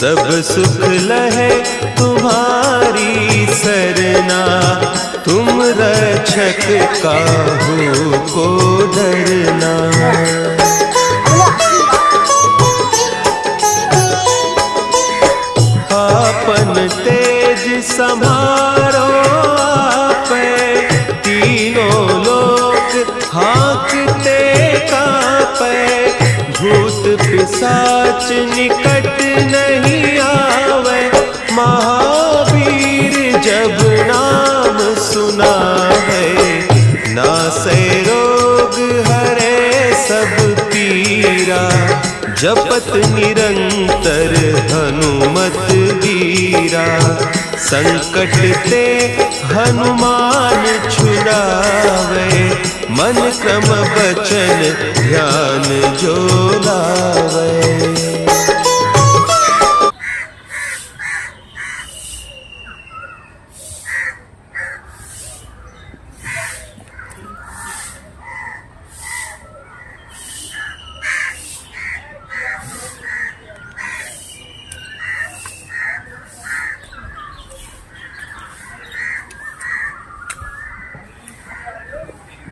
सब सुख लहे तुम्हारी सरना। तुम रक्षक काहू को डरना। आपन तेज समारो आपे, तीनों लोक हाँकते कांपे। भूत पिशाच निकट नहीं आवे, महावीर जब नाम सुना है। नासे रोग हरे सब पीरा, जपत निरंतर हनुमत वीरा। संकट ते हनुमान छुड़ावे, मन क्रम बचन ध्यान जो लावे।